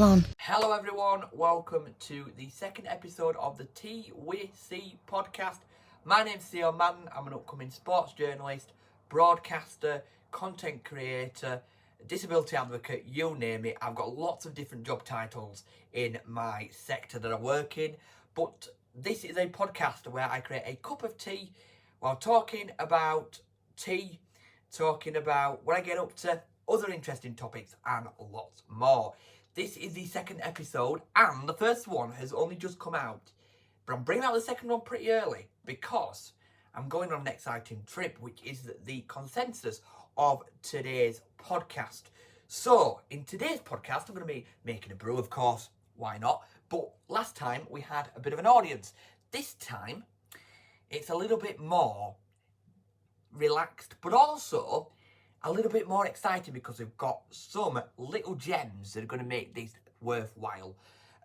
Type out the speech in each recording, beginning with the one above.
on. Hello everyone, welcome to the second episode of the TWC podcast. My name's Theo Madden, I'm an upcoming sports journalist, broadcaster, content creator, disability advocate, you name it. I've got lots of different job titles in my sector that I work in, but this is a podcast where I create a cup of tea while talking about tea, talking about what I get up to, other interesting topics and lots more. This is the second episode and the first one has only just come out, but I'm bringing out the second one pretty early because I'm going on an exciting trip, which is the consensus of today's podcast. So in today's podcast I'm going to be making a brew, of course, why not? But last time we had a bit of an audience. This time it's a little bit more relaxed, but also a little bit more exciting because we've got some little gems that are going to make this worthwhile.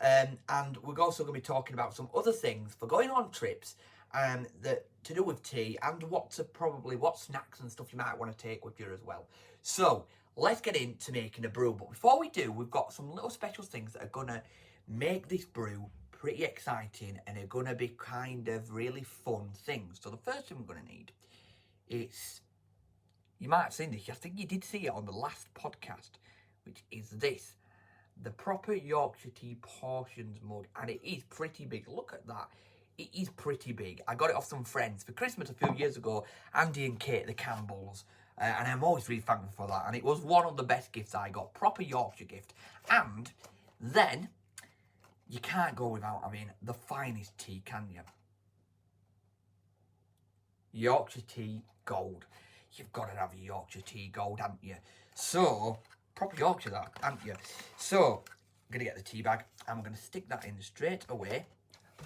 And we're also going to be talking about some other things for going on trips that to do with tea and what snacks and stuff you might want to take with you as well. So let's get into making a brew. But before we do, we've got some little special things that are going to make this brew pretty exciting and are going to be kind of really fun things. So the first thing we're going to need is, you might have seen this, I think you did see it on the last podcast, which is this, the Proper Yorkshire Tea Portions mug, and it is pretty big. Look at that, it is pretty big. I got it off some friends for Christmas a few years ago, Andy and Kate the Campbells, and I'm always really thankful for that, and it was one of the best gifts I got, proper Yorkshire gift. And then, you can't go without having the finest tea, can you? Yorkshire Tea Gold. You've got to have your Yorkshire Tea Gold, haven't you? So, proper Yorkshire that, haven't you? So, I'm going to get the tea bag. I'm going to stick that in straight away.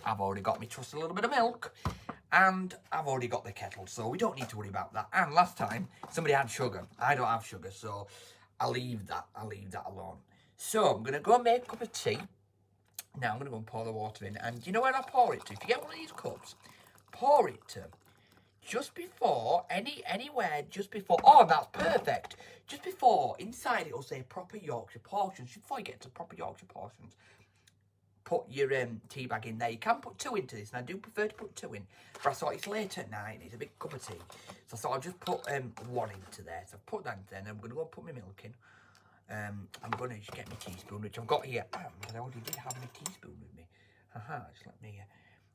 I've already got me trusted a little bit of milk. And I've already got the kettle, so we don't need to worry about that. And last time, somebody had sugar. I don't have sugar, so I'll leave that alone. So, I'm going to go and make a cup of tea. Now, I'm going to go and pour the water in. And you know where I pour it to? If you get one of these cups, pour it to just before, oh, that's perfect. Just before, inside it'll say Proper Yorkshire Portions. Before you get to Proper Yorkshire Portions, put your tea bag in there. You can put 2 into this, and I do prefer to put 2 in. But I thought it's late at night, and it's a big cup of tea. So I thought I'll just put 1 into there. So I've put that in there, and I'm going to go and put my milk in. I'm going to just get my teaspoon, which I've got here. And I already did have my teaspoon with me. Just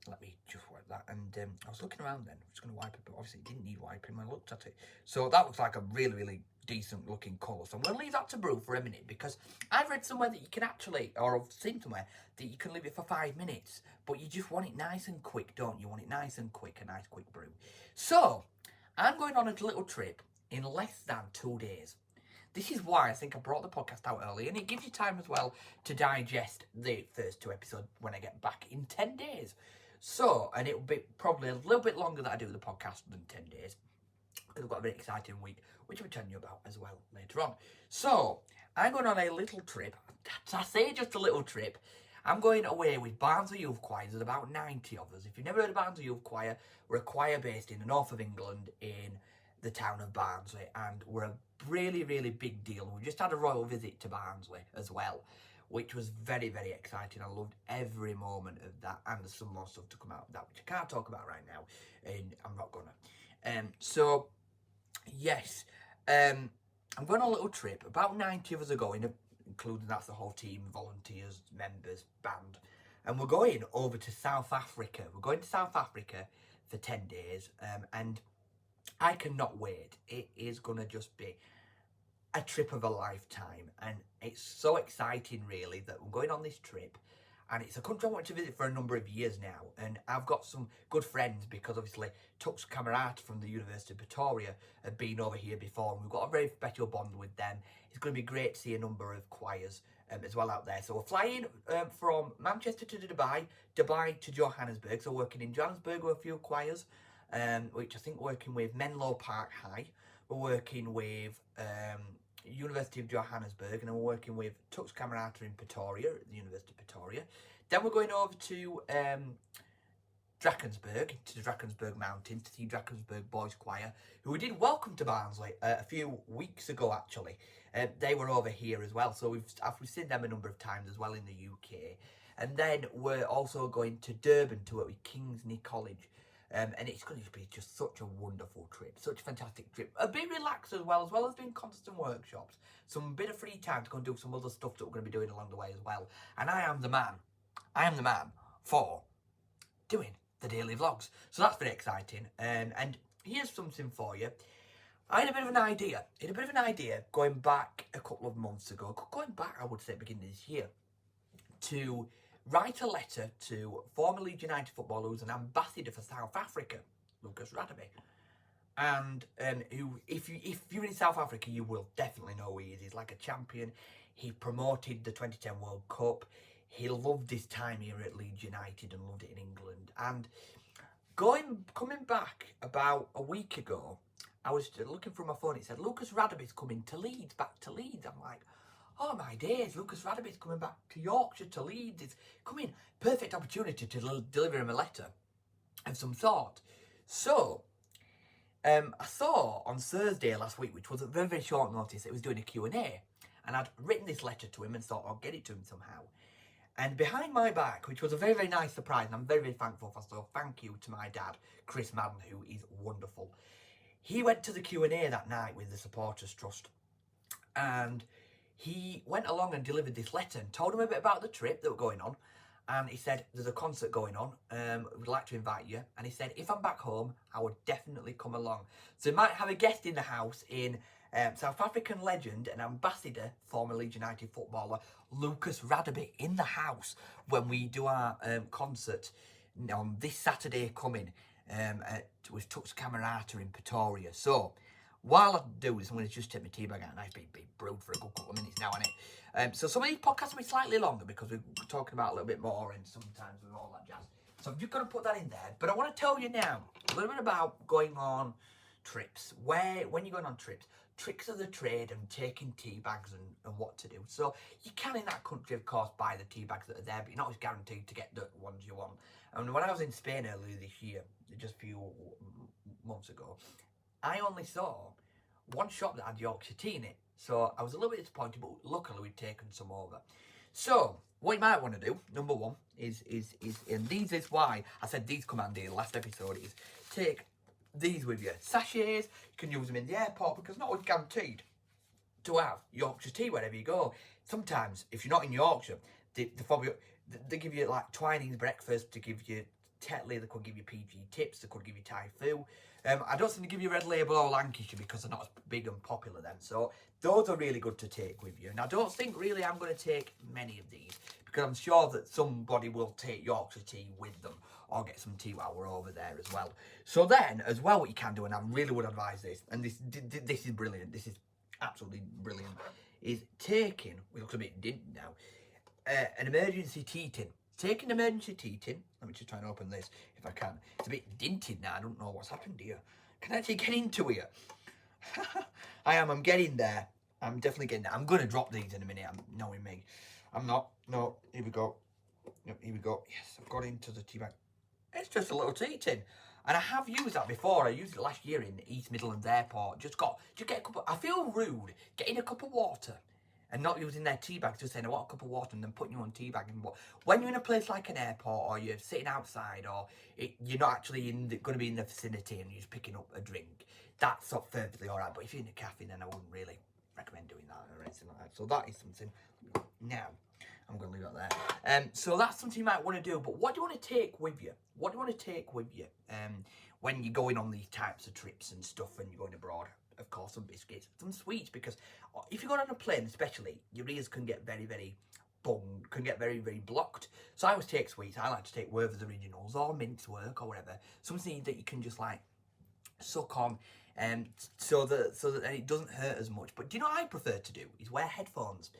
let me just wipe that. And I was looking around then. I was going to wipe it, but obviously it didn't need wiping when I looked at it. So that looks like a really, really decent looking colour. So I'm going to leave that to brew for a minute because I've read somewhere that you can actually, or I've seen somewhere, that you can leave it for 5 minutes. But you just want it nice and quick, don't you? Want it nice and quick, a nice quick brew. So I'm going on a little trip in less than 2 days. This is why I think I brought the podcast out early, and it gives you time as well to digest the first 2 episodes when I get back in 10 days. So, and it will be probably a little bit longer that I do the podcast than 10 days, because I've got a very exciting week, which I'll tell you about as well later on. So, I'm going on a little trip. I say just a little trip. I'm going away with Barnsley Youth Choir. There's about 90 of us. If you've never heard of Barnsley Youth Choir, we're a choir based in the north of England in the town of Barnsley, and we're a really, really big deal. We just had a royal visit to Barnsley as well, which was very, very exciting. I loved every moment of that, and there's some more stuff to come out of that, which I can't talk about right now, and I'm not gonna. So, yes, I'm going on a little trip. About 90 of us are going, including that's the whole team, volunteers, members, band, and we're going over to South Africa. We're going to South Africa for 10 days, and I cannot wait. It is going to just be a trip of a lifetime, and it's so exciting really that we're going on this trip, and it's a country I wanted to visit for a number of years now, and I've got some good friends because obviously Tux Camerata from the University of Pretoria have been over here before, and we've got a very special bond with them. It's going to be great to see a number of choirs as well out there. So we're flying from Manchester to Dubai to Johannesburg. So working in Johannesburg with a few choirs, which I think we're working with Menlo Park High. We're working with University of Johannesburg, and then we're working with Tux Camerata in Pretoria, at the University of Pretoria. Then we're going over to Drakensberg, to the Drakensberg Mountains, to see Drakensberg Boys Choir, who we did welcome to Barnsley a few weeks ago, actually. They were over here as well, so we've seen them a number of times as well in the UK. And then we're also going to Durban to work with Kingsley College. And it's going to be just such a wonderful trip, such a fantastic trip. A bit relaxed as well as doing constant workshops. Some bit of free time to go and do some other stuff that we're going to be doing along the way as well. And I am the man for doing the daily vlogs. So that's very exciting. And here's something for you. I had a bit of an idea going back a couple of months ago, going back, I would say, beginning of this year, to write a letter to former Leeds United footballer who's an ambassador for South Africa, Lucas Radebe. And who, if you're in South Africa, you will definitely know who he is. He's like a champion. He promoted the 2010 World Cup. He loved his time here at Leeds United and loved it in England. And coming back about a week ago, I was looking through my phone. It said Lucas Radebe's coming to Leeds, back to Leeds. I'm like, oh my days, Lucas Radebe's coming back to Yorkshire, to Leeds. It's coming. Perfect opportunity to deliver him a letter of some sort. So, I saw on Thursday last week, which was a very, very short notice, it was doing a Q&A. And I'd written this letter to him and thought I'll get it to him somehow. And behind my back, which was a very, very nice surprise, and I'm very, very thankful for, so thank you to my dad, Chris Madden, who is wonderful. He went to the Q&A that night with the Supporters Trust. And he went along and delivered this letter and told him a bit about the trip that were going on. And he said, there's a concert going on, we'd like to invite you. And he said, if I'm back home, I would definitely come along. So we might have a guest in the house in South African legend and ambassador, former Leeds United footballer, Lucas Radebe, in the house when we do our concert on this Saturday coming with Tux Camerata in Pretoria. So, while I do this, I'm going to just take my tea bag out. Nice big brewed for a good couple of minutes now, innit? So some of these podcasts will be slightly longer because we're talking about a little bit more and sometimes with all that jazz. So I'm just going to put that in there. But I want to tell you now a little bit about going on trips. When you're going on trips, tricks of the trade and taking tea bags and what to do. So you can in that country, of course, buy the tea bags that are there, but you're not always guaranteed to get the ones you want. And when I was in Spain earlier this year, just a few months ago, I only saw one shop that had Yorkshire tea in it. So I was a little bit disappointed, but luckily we'd taken some over. So what you might want to do, number one, is and these is why I said these come handy in the last episode, is take these with you. Sachets, you can use them in the airport because not always guaranteed to have Yorkshire tea wherever you go. Sometimes, if you're not in Yorkshire, they give you like Twinings breakfast, to give you Tetley, they could give you PG Tips, they could give you Thai Fu. I don't think they give you Red Label or Lancashire because they're not as big and popular then. So those are really good to take with you. And I don't think really I'm going to take many of these because I'm sure that somebody will take Yorkshire tea with them or get some tea while we're over there as well. So then, as well, what you can do, and I really would advise this, and this is brilliant, this is absolutely brilliant, is taking, we look a bit dint now, an emergency tea tin. Take an emergency tea tin. Let me just try and open this if I can. It's a bit dinted now. I don't know what's happened here. Can I actually get into here? I'm getting there. I'm definitely getting there. I'm going to drop these in a minute. Knowing me. I'm not. No, here we go. Yep, here we go. Yes, I've got into the tea bag. It's just a little tea tin. And I have used that before. I used it last year in East Midlands Airport. Just get a cup of, I feel rude getting a cup of water and not using their tea bags, just saying, I want a cup of water, and then putting you on tea bag. And when you're in a place like an airport, or you're sitting outside, or you're not actually going to be in the vicinity and you're just picking up a drink, that's perfectly alright. But if you're in a cafe, then I wouldn't really recommend doing that or anything like that. So that is something. Now, I'm going to leave that there. So that's something you might want to do. But what do you want to take with you? What do you want to take with you when you're going on these types of trips and stuff and you're going abroad? Of course, some biscuits, some sweets, because if you go on a plane especially, your ears can get very, very bunged, can get very, very blocked. So I always take sweets. I like to take Werther's Originals or Mince Work or whatever. Something that you can just like suck on so that it doesn't hurt as much. But do you know what I prefer to do is wear headphones,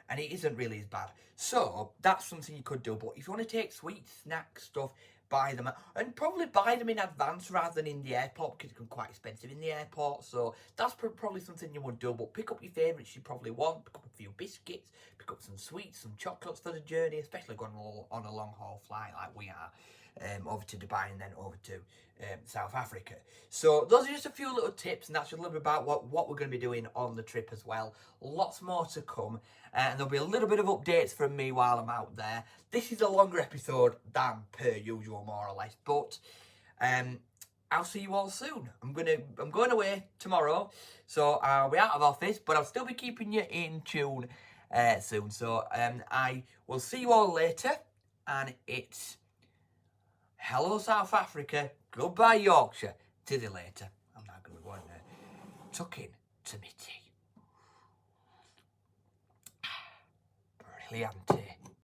and it isn't really as bad. So that's something you could do. But if you want to take sweets, snacks, stuff, buy them, and probably buy them in advance rather than in the airport, because it can be quite expensive in the airport. So that's probably something you would do. But pick up your favourites you probably want. Pick up a few biscuits, pick up some sweets, some chocolates for the journey, especially going on a long haul flight like we are. over to Dubai and then over to South Africa. So those are just a few little tips, and that's just a little bit about what we're going to be doing on the trip as well. Lots more to come, and there'll be a little bit of updates from me while I'm out there. This is a longer episode than per usual, more or less, but I'll see you all soon. I'm going away tomorrow, so I'll be out of office, but I'll still be keeping you in tune soon. So I will see you all later, and it's hello South Africa, goodbye Yorkshire. See you later. I'm now going to go and tuck in to my tea. Brilliant.